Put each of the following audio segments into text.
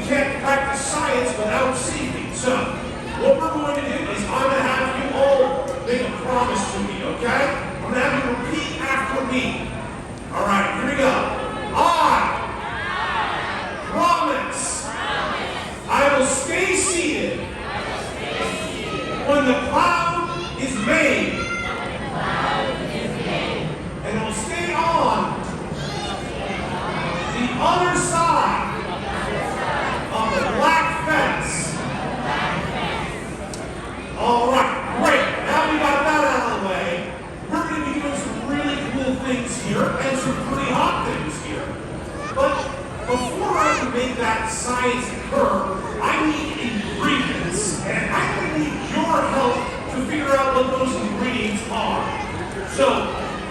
can't practice science without safety. So, what we're going to do is I'm going to have you all make a promise to me, okay? I'm going to have you repeat after me. All right, here we go. I promise I will stay seated when the cloud is made, and I will stay on the other side of the black fence. All right, great. Now we got that out of the way. We're going to be doing some really cool things here and some pretty hot things here. But before I can make that science occur, I need ingredients, and I'm going to need your help to figure out what those ingredients are. So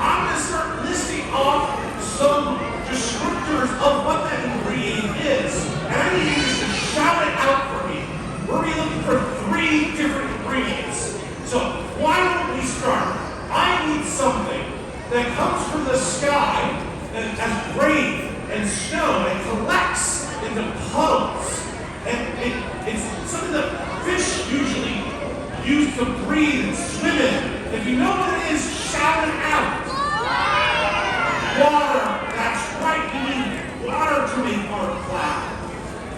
I'm going to start listing off some descriptors of what that ingredient is, and I need you to shout it out for me. We're going to be looking for 3 different ingredients. So why don't we start? I need something that comes from the sky as rain and snow and collects into puddles. And it's something that fish usually use to breathe and swim in. If you know what it is, shout it out. Water. That's right. We need water to make our cloud.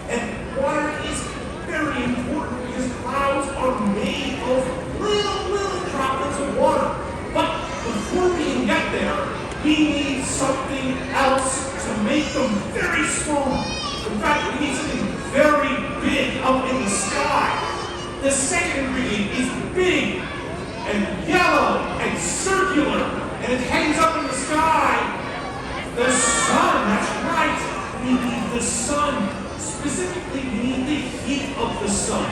And water is very important because clouds are made of little droplets of water. But before we can get there, we need something else to make them very small. In fact, we need something very big up in the sky. The second ingredient is big and yellow and circular, and it hangs up in the sky. The sun, that's right. We need the sun. Specifically, we need the heat of the sun.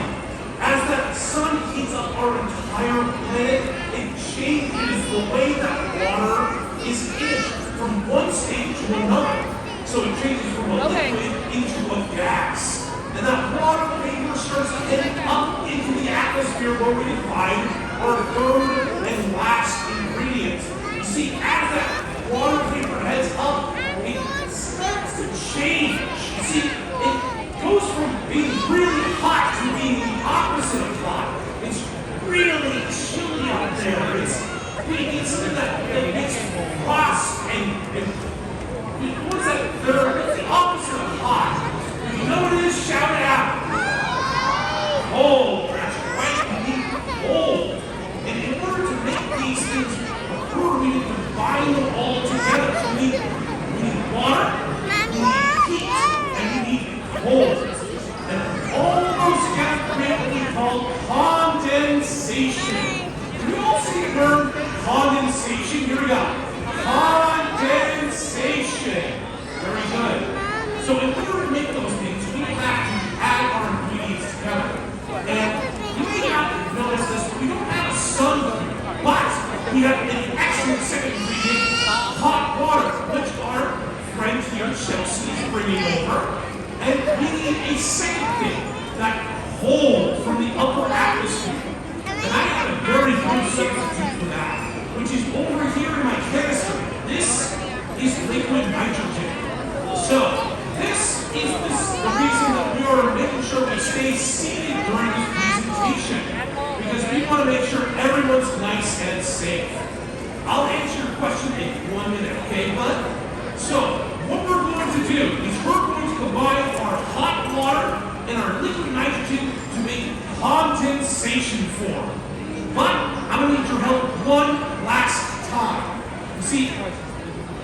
As that sun heats up our entire planet, it changes the way that water is in from one state to another. So it changes from a liquid into a gas. And that water vapor starts heading up into the atmosphere where we find our third and last ingredient. You see, as that water vapor heads up, it starts to change. You see, it goes from being really hot to being the opposite of hot. It's really chilly out there. We need something that makes frost and what is that third? The opposite of hot. If you know what it is, shout it out. Cold. That's right. We need cold. And in order to make these things occur, we need to combine them all together. So we need water, we need heat, and we need cold. And all of those together create what we call condensation. Can we all say the word condensation? Here we go. Condensation. Very good. So in order to make those things, we have to add our ingredients together. And you may not notice this, but we don't have a sun here. But we have an excellent second ingredient, hot water, which our friend here, Chelsea, is bringing over. And we need a second thing, that cold from the upper atmosphere. And I have a very good substitute for that, which is over here in my canister. This is liquid nitrogen. So, this is the reason that we are making sure we stay seated during this presentation, because we want to make sure everyone's nice and safe. I'll answer your question in 1 minute, okay, bud? So, what we're going to do is we're going to combine our hot water and our liquid nitrogen to make condensation form. But I'm going to need your help one last time. You see,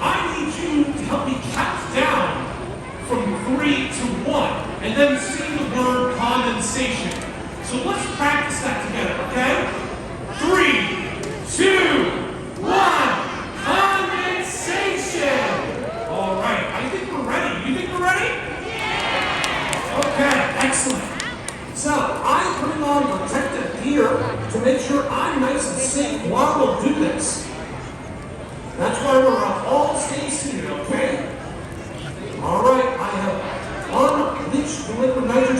I need you to help me count down from 3 to 1 and then say the word condensation. So let's practice that together, okay? 3, 2, 1, condensation! All right, I think we're ready. You think we're ready? Yeah! Okay, excellent. So, I'm putting on protective gear to make sure I'm nice and safe while we'll do this. That's why we're all stay seated, okay? All right, I have unleashed the liquid nitrogen.